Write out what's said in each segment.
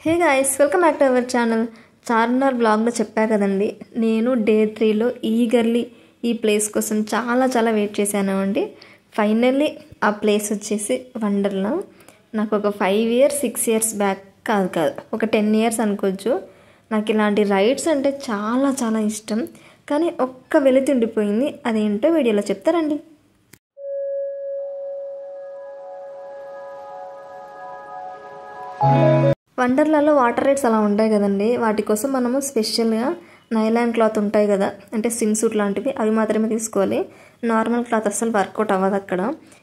Hey guys, welcome back to our channel. Charminar బ్లాగ్లో చెప్పా కదండి, నేను డే 3లో ఈగర్లీ ఈ ప్లేస్ కోసం చాలా వెయిట్ చేశాను అండి. ఫైనల్లీ ఆ ప్లేస్ వచ్చేసి వండర్లా. నాకు ఒక 5 years 6 years బ్యాక్ కాదు ఒక 10 years అనుకోవచ్చు. నాకు ఇలాంటి రైడ్స్ అంటే చాలా ఇష్టం. కానీ ఒక్క వెలితి ఉండిపోయింది. అదేంటో వీడియోలో చెప్తారండి. వండర్లాలో వాటర్ రైడ్స్ అలా ఉంటాయి కదండి. వాటి కోసం మనము స్పెషల్గా నైలాన్ క్లాత్ ఉంటాయి కదా, అంటే స్విమ్ సూట్ లాంటివి, అవి మాత్రమే తీసుకోవాలి. నార్మల్ క్లాత్ అస్సలు వర్కౌట్ అవ్వదు అక్కడ.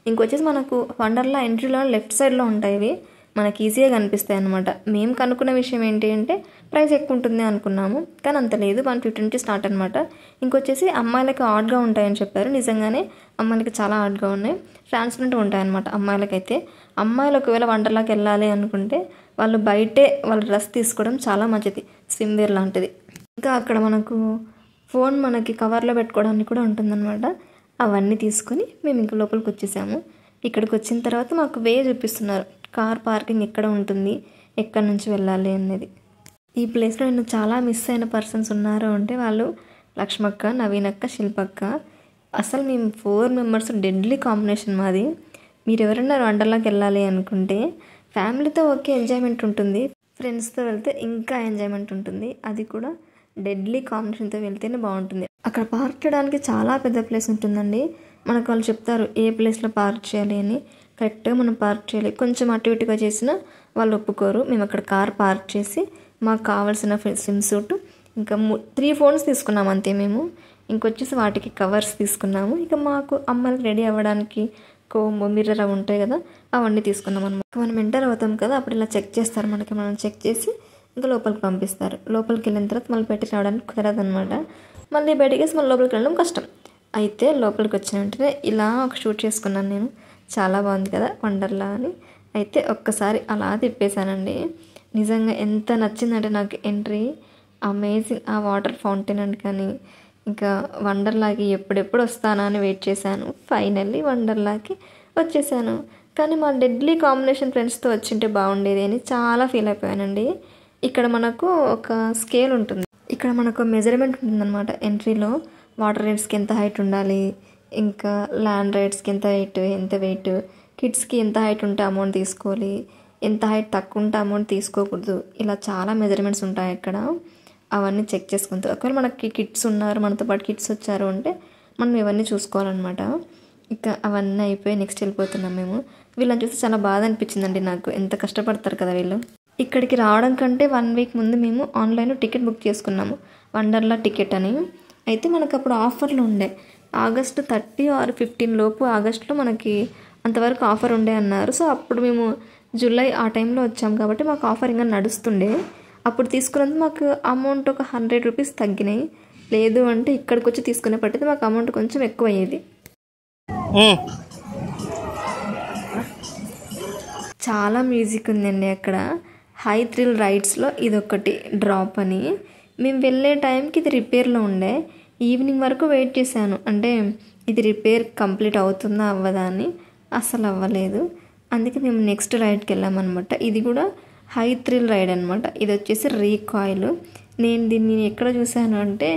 ఇంకొచ్చేసి మనకు వండర్లా ఎంట్రీలో లెఫ్ట్ సైడ్లో ఉంటాయి, మనకి ఈజీగా కనిపిస్తాయి అనమాట. మేము కనుక్కున్న విషయం ఏంటి అంటే ప్రైస్ ఎక్కువ ఉంటుంది అనుకున్నాము, కానీ అంత లేదు. 150 నుంచి స్టార్ట్ అనమాట. ఇంకొచ్చేసి అమ్మాయిలకి హార్డ్గా ఉంటాయని చెప్పారు. నిజంగానే అమ్మాయిలకి చాలా హార్డ్గా ఉన్నాయి, ట్రాన్స్పరెంట్గా ఉంటాయన్నమాట అమ్మాయిలకైతే. అమ్మాయిలు ఒకవేళ వండర్లాకి వెళ్ళాలి అనుకుంటే వాళ్ళు బయటే వాళ్ళ డ్రెస్ తీసుకోవడం చాలా మంచిది, స్విమ్వేర్ లాంటిది. ఇంకా అక్కడ మనకు ఫోన్ మనకి కవర్లో పెట్టుకోవడానికి కూడా ఉంటుందన్నమాట. అవన్నీ తీసుకొని మేము ఇంకా లోపలికి వచ్చేసాము. ఇక్కడికి వచ్చిన తర్వాత మాకు వే చూపిస్తున్నారు, కార్ పార్కింగ్ ఎక్కడ ఉంటుంది, ఎక్కడి నుంచి వెళ్ళాలి అనేది. ఈ ప్లేస్లో నేను చాలా మిస్ అయిన పర్సన్స్ ఉన్నారు అంటే వాళ్ళు లక్ష్మక్క, నవీనక్క, శిల్పక్క. అసలు మేము 4 members డెడ్లీ కాంబినేషన్ మాది. మీరు ఎవరైనా వండర్లాకి వెళ్ళాలి అనుకుంటే ఫ్యామిలీతో ఓకే ఎంజాయ్మెంట్ ఉంటుంది, ఫ్రెండ్స్తో వెళ్తే ఇంకా ఎంజాయ్మెంట్ ఉంటుంది. అది కూడా డెడ్లీ కాంబినేషన్తో వెళ్తేనే బాగుంటుంది. అక్కడ పార్క్ చేయడానికి చాలా పెద్ద ప్లేస్ ఉంటుందండి. మనకు వాళ్ళు చెప్తారు ఏ ప్లేస్లో పార్క్ చేయాలి అని. కరెక్ట్గా మనం పార్క్ చేయాలి. కొంచెం అటు ఇటుగా చేసినా వాళ్ళు ఒప్పుకోరు. మేము అక్కడ కార్ పార్క్ చేసి మాకు కావాల్సిన స్విమ్ సూట్ ఇంకా 3 phones తీసుకున్నాము అంతే మేము. ఇంకొచ్చేసి వాటికి కవర్స్ తీసుకున్నాము. ఇక మాకు అమ్మాయికి రెడీ అవ్వడానికి కోమ్, మిర్రర్ అవి ఉంటాయి కదా, అవన్నీ తీసుకున్నాం అనమాట. మనం ఎంటర్ అవుతాం కదా, అప్పుడు ఇలా చెక్ చేస్తారు మనకి. మనం చెక్ చేసి ఇంకా లోపలికి పంపిస్తారు. లోపలికి వెళ్ళిన తర్వాత మళ్ళీ పెట్టి రావడానికి కుదరదు అనమాట. మళ్ళీ బయటకి వేసి మళ్ళీ లోపలికి వెళ్ళడం కష్టం. అయితే లోపలికి వచ్చిన వెంటనే ఇలా ఒక షూట్ చేసుకున్నాను నేను. చాలా బాగుంది కదా వండర్లా అని. అయితే ఒక్కసారి అలా తిప్పేశానండి. నిజంగా ఎంత నచ్చిందంటే నాకు ఎంట్రీ అమేజింగ్. ఆ వాటర్ ఫౌంటైన్ అని కానీ ఇంకా వండర్లాకి ఎప్పుడెప్పుడు వస్తానా అని వెయిట్ చేశాను. ఫైనల్లీ వండర్లాకి వచ్చేసాను. కానీ మా డెడ్లీ కాంబినేషన్ ఫ్రెండ్స్తో వచ్చింటే బాగుండేది అని చాలా ఫీల్ అయిపోయానండి. ఇక్కడ మనకు ఒక స్కేల్ ఉంటుంది, ఇక్కడ మనకు మెజర్మెంట్ ఉంటుందన్నమాట. ఎంట్రీలో వాటర్ రైడ్స్కి ఎంత హైట్ ఉండాలి, ఇంకా ల్యాండ్ రైడ్స్కి ఎంత హైట్, ఎంత వెయిట్, కిడ్స్కి ఎంత హైట్ ఉంటే అమౌంట్ తీసుకోవాలి, ఎంత హైట్ తక్కువ ఉంటే అమౌంట్ తీసుకోకూడదు. ఇలా చాలా మెజర్మెంట్స్ ఉంటాయి అక్కడ. అవన్నీ చెక్ చేసుకుంటాం. ఒకవేళ మనకి కిడ్స్ ఉన్నారు, మనతో పాటు కిడ్స్ వచ్చారు అంటే మనం ఇవన్నీ చూసుకోవాలన్నమాట. ఇక అవన్నీ అయిపోయి నెక్స్ట్ వెళ్ళిపోతున్నాం మేము. వీళ్ళని చూస్తే చాలా బాధ అనిపించిందండి నాకు. ఎంత కష్టపడతారు కదా వీళ్ళు. ఇక్కడికి రావడం కంటే 1 week ముందు మేము ఆన్లైన్లో టికెట్ బుక్ చేసుకున్నాము, వండర్లా టికెట్ అని. అయితే మనకు అప్పుడు ఆఫర్లు ఉండే. August 30 or 15 లోపు, ఆగస్టులో మనకి అంతవరకు ఆఫర్ ఉండే అన్నారు. సో అప్పుడు మేము జూలై ఆ టైంలో వచ్చాం కాబట్టి మాకు ఆఫర్ ఇంకా నడుస్తుండే. అప్పుడు తీసుకున్నందుకు మాకు అమౌంట్ ఒక 100 rupees తగ్గినాయి. లేదు అంటే ఇక్కడికి వచ్చి తీసుకునే పట్టయితే మాకు అమౌంట్ కొంచెం ఎక్కువ అయ్యేది. చాలా మ్యూజిక్ ఉందండి అక్కడ. హై థ్రిల్ రైడ్స్లో ఇదొకటి డ్రాప్ అని. మేము వెళ్ళే టైంకి ఇది రిపేర్లో ఉండే. ఈవినింగ్ వరకు వెయిట్ చేశాను, అంటే ఇది రిపేర్ కంప్లీట్ అవుతుందా అవ్వదా అని. అస్సలు అవ్వలేదు. అందుకే మేము నెక్స్ట్ రైడ్కి వెళ్ళామన్నమాట. ఇది కూడా హై థ్రిల్ రైడ్ అనమాట. ఇది వచ్చేసి రీకాయిల్. నేను దీన్ని ఎక్కడ చూశాను అంటే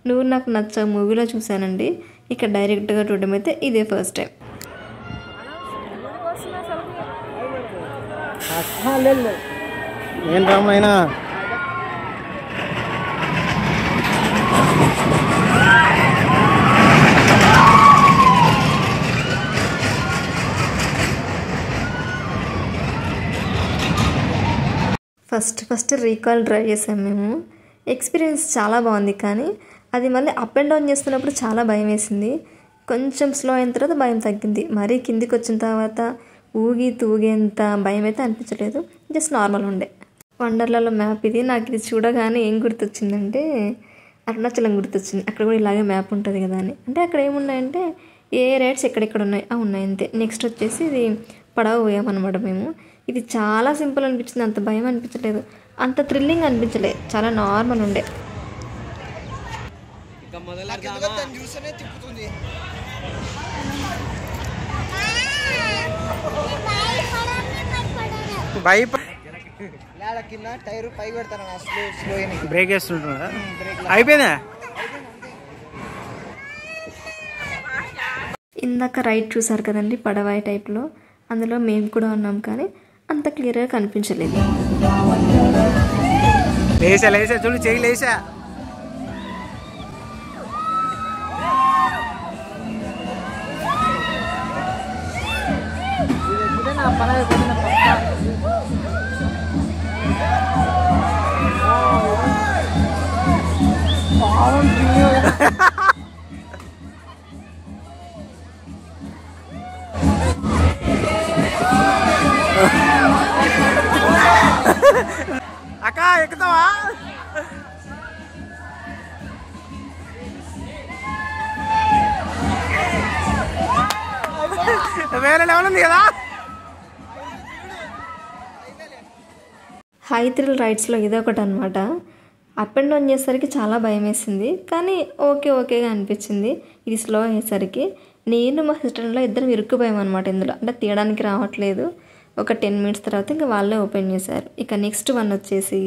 నువ్వు నాకు నచ్చ మూవీలో చూశానండి. ఇక్కడ డైరెక్ట్గా చూడడం అయితే ఇదే first time. First recall drive చేసాం మేము. ఎక్స్పీరియన్స్ చాలా బాగుంది. కానీ అది మళ్ళీ అప్ అండ్ డౌన్ చేస్తున్నప్పుడు చాలా భయం వేసింది. కొంచెం స్లో అయిన తర్వాత భయం తగ్గింది. మరీ కిందికి వచ్చిన తర్వాత తూగేంత భయం అయితే అనిపించలేదు, జస్ట్ నార్మల్ ఉండే. వండర్లాలో మ్యాప్ ఇది. నాకు ఇది చూడగానే ఏం గుర్తొచ్చిందంటే అరుణాచలం గుర్తొచ్చింది. అక్కడ కూడా ఇలాగే మ్యాప్ ఉంటుంది కదా అని. అంటే అక్కడ ఏమున్నాయంటే ఏ రైడ్స్ ఎక్కడెక్కడ ఉన్నాయి ఉన్నాయి అంతే. నెక్స్ట్ వచ్చేసి ఇది పడవ పోయామన్నమాట మేము. ఇది చాలా సింపుల్ అనిపించింది, అంత భయం అనిపించలేదు, అంత థ్రిల్లింగ్ అనిపించలేదు, చాలా నార్మల్ ఉండే. కింద టైర్ పై పెడతాను స్లో బ్రేక్ వేస్తుంటున్నా అయిపోయిందా. ఇందాక రైడ్ చూసారు కదండి పడవాయి టైప్లో, అందులో మేము కూడా ఉన్నాం కానీ అంత క్లియర్గా కనిపించలేదు. లేసా చూడు, చెయ్యి లేసా. అక్క ఎక్కుతావా? వేరే లెవెల్ ఉంది కదా. హై థ్రిల్ రైడ్స్లో ఇదొకటి అనమాట. అప్ అండ్ డౌన్ చేసేసరికి చాలా భయం వేసింది, కానీ ఓకేగా అనిపించింది. ఇది స్లో అయ్యేసరికి నేను మా సిస్టర్లో ఇద్దరం ఇరుక్కుపోయాం అనమాట. ఇందులో అంటే తీయడానికి రావట్లేదు. ఒక 10 minutes తర్వాత ఇంకా వాళ్ళే ఓపెన్ చేశారు. ఇక నెక్స్ట్ వన్ వచ్చేసి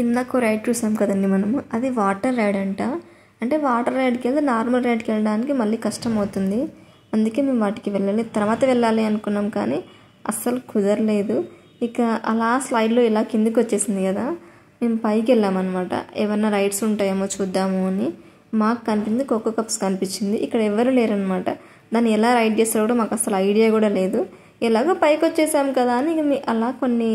ఇందాక రైడ్ చూసాం కదండి మనము, అది వాటర్ రైడ్ అంట. అంటే వాటర్ రైడ్కి వెళ్తే నార్మల్ రైడ్కి వెళ్ళడానికి మళ్ళీ కష్టం అవుతుంది, అందుకే మేము వాటికి వెళ్ళాలి. తర్వాత వెళ్ళాలి అనుకున్నాం కానీ అస్సలు కుదరలేదు. ఇక అలా స్లైడ్లో ఇలా కిందికి వచ్చేసింది కదా, మేము పైకి వెళ్ళామన్నమాట. ఏమన్నా రైడ్స్ ఉంటాయేమో చూద్దాము అని. మాకు కనిపించింది కోకో కప్స్ కనిపించింది. ఇక్కడ ఎవరు లేరనమాట. దాన్ని ఎలా రైడ్ చేస్తారో కూడా మాకు అసలు ఐడియా కూడా లేదు. ఎలాగో పైకి వచ్చేసాం కదా అని ఇక అలా కొన్ని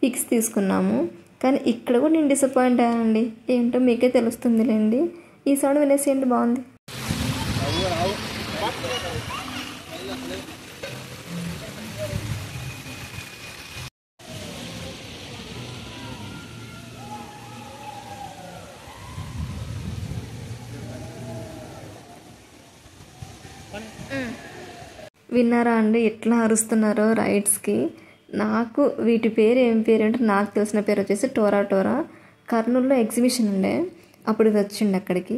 పిక్స్ తీసుకున్నాము. కానీ ఇక్కడ కూడా నేను డిసప్పాయింట్ అయ్యానండి. ఏంటో మీకే తెలుస్తుందిలేండి. ఈ సౌండ్ వినేసేయండి, బాగుంది. విన్నారా అండి ఎట్లా అరుస్తున్నారో రైడ్స్కి. నాకు వీటి పేరు ఏం పేరు అంటే నాకు తెలిసిన పేరు వచ్చేసి టోరా. కర్నూలులో ఎగ్జిబిషన్ ఉండే, అప్పుడు ఇది వచ్చిండే అక్కడికి.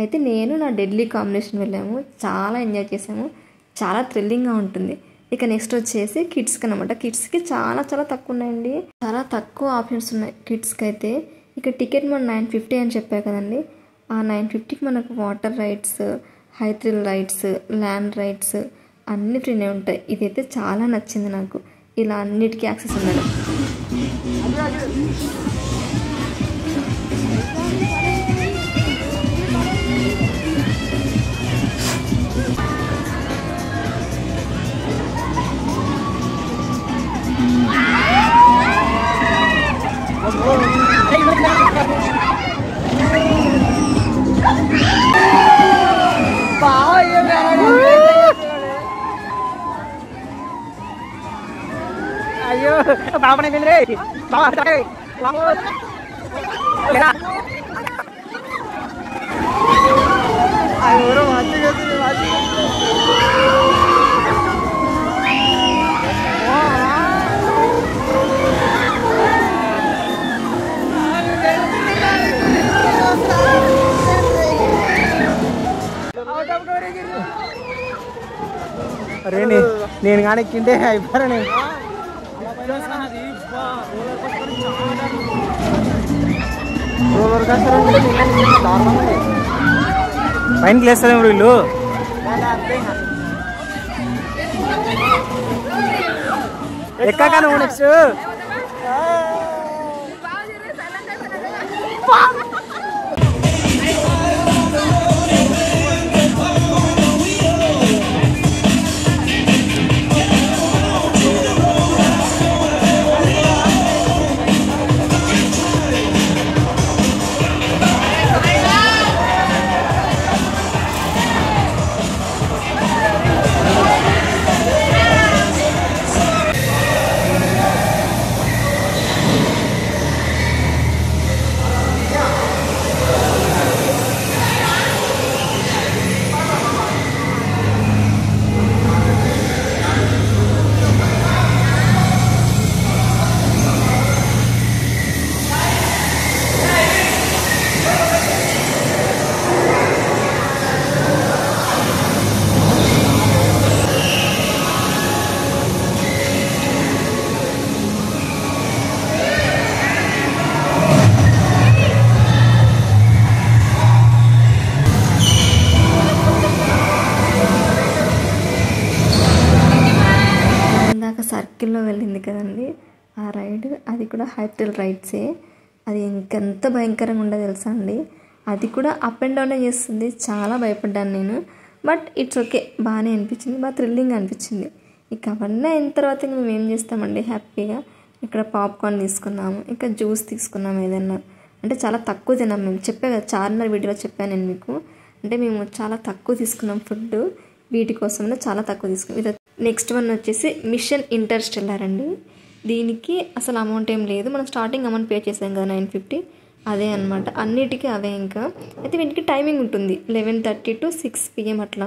అయితే నేను నా డెడ్లీ కాంబినేషన్ వెళ్ళాము, చాలా ఎంజాయ్ చేసాము, చాలా థ్రిల్లింగ్గా ఉంటుంది. ఇక నెక్స్ట్ వచ్చేసి కిడ్స్కి అనమాట. కిడ్స్కి చాలా తక్కువ ఉన్నాయండి, చాలా తక్కువ ఆప్షన్స్ ఉన్నాయి కిడ్స్కి అయితే. ఇక టికెట్ మనం 950 అని చెప్పా కదండి. ఆ 950కి మనకు water rides, high thrill rides, land rides అన్నీ ఫ్రీనే ఉంటాయి. ఇదైతే చాలా నచ్చింది నాకు, ఇలా అన్నిటికీ యాక్సెస్ ఉండడం. అయ్యో బాబనే రే బాబా అయ్యో అరే నేను కానీ ఎక్కింటే అయిపోయాను. నేను పైన లేస్తారు వీళ్ళు. ఎక్కాక నువ్వు నెక్స్ట్ రైడ్, అది కూడా హైటల్ రైడ్సే. అది ఇంకెంత భయంకరంగా ఉండదు తెలుసా అండి. అది కూడా అప్ అండ్ డౌన్ చేస్తుంది. చాలా భయపడ్డాను నేను. బట్ ఇట్స్ ఓకే, బాగానే అనిపించింది, బాగా థ్రిల్లింగ్ అనిపించింది. ఇక అవన్నీ అయిన తర్వాత మేము ఏం చేస్తామండి, హ్యాపీగా ఇక్కడ పాప్కార్న్ తీసుకున్నాము, ఇంకా జ్యూస్ తీసుకున్నాము ఏదన్నా. అంటే చాలా తక్కువ తిన్నాం మేము. చెప్పే కదా, చార్మినార్ వీడియోలో చెప్పాను నేను మీకు. అంటే మేము చాలా తక్కువ తీసుకున్నాం ఫుడ్, వీటి కోసమే చాలా తక్కువ తీసుకున్నాం. ఇది నెక్స్ట్ వన్ వచ్చేసి మిషన్ ఇంటర్స్టెల్లార్ అండి. దీనికి అసలు అమౌంట్ ఏం లేదు, మనం స్టార్టింగ్ అమౌంట్ పే చేసాం కదా 950, అదే అనమాట. అన్నిటికీ అవే. ఇంకా అయితే వీటికి టైమింగ్ ఉంటుంది 11:30 to 6 PM అట్లా.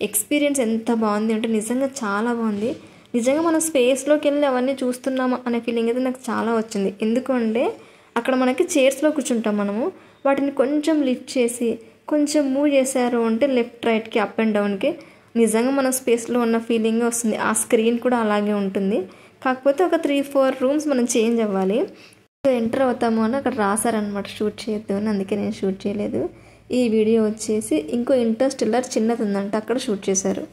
ఎక్స్పీరియన్స్ ఎంత బాగుంది అంటే నిజంగా చాలా బాగుంది. నిజంగా మనం స్పేస్లోకి వెళ్ళి అవన్నీ చూస్తున్నామా అనే ఫీలింగ్ అయితే నాకు చాలా వచ్చింది. ఎందుకంటే అక్కడ మనకి చైర్స్లో కూర్చుంటాం మనము, వాటిని కొంచెం లిఫ్ట్ చేసి కొంచెం మూవ్ చేశారు అంటే లెఫ్ట్ రైట్కి అప్ అండ్ డౌన్కి నిజంగా మన స్పేస్లో ఉన్న ఫీలింగ్ వస్తుంది. ఆ స్క్రీన్ కూడా అలాగే ఉంటుంది. కాకపోతే ఒక 3-4 రూమ్స్ మనం చేంజ్ అవ్వాలి. ఎంటర్ అవుతాము అని అక్కడ రాశారనమాట షూట్ చేయొద్దు అని, అందుకే నేను షూట్ చేయలేదు. ఈ వీడియో వచ్చేసి ఇంకో ఇంటర్స్టెల్లార్ చిన్నది ఉందంట, అక్కడ షూట్ చేశారు.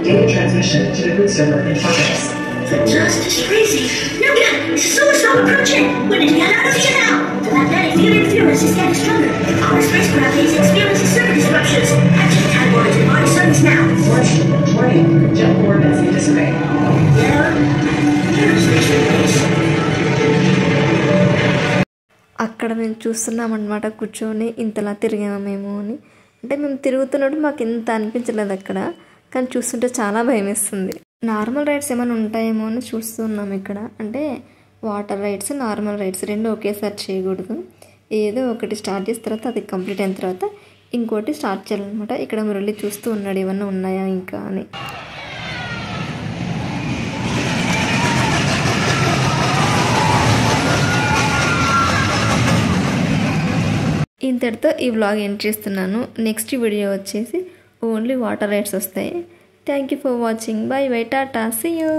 Data transmission to the good server in progress. Just as crazy. No, God, this is suicide approaching. We need to get out of here now. The magnetic field interference is getting stronger. Our spacecraft is experiencing circuit disruptions. Active time orders and body service now. Warning. Jet orbits in disarray. అక్కడ మేము చూస్తున్నామన్నమాట కూర్చొని, ఇంతలా తిరిగాము మేము అని. అంటే మేము తిరుగుతున్నప్పుడు మాకు ఇంత అనిపించలేదు అక్కడ, కానీ చూస్తుంటే చాలా భయం వేస్తుంది. నార్మల్ రైడ్స్ ఏమైనా ఉంటాయేమో అని చూస్తున్నాం ఇక్కడ. అంటే వాటర్ రైడ్స్, నార్మల్ రైడ్స్ రెండు ఒకేసారి చేయకూడదు. ఏదో ఒకటి స్టార్ట్ చేసిన తర్వాత అది కంప్లీట్ అయిన తర్వాత ఇంకోటి స్టార్ట్ చేయాలన్నమాట. ఇక్కడ మురళి చూస్తూ ఉన్నాడు ఏమన్నా ఉన్నాయా ఇంకా అని. ఇంతటితో ఈ వ్లాగ్ ఎండ్ చేస్తున్నాను. నెక్స్ట్ వీడియో వచ్చేసి ఓన్లీ వాటర్ రైడ్స్ వస్తాయి. Thank you for watching. Bye bye, టాటా, సీ యూ.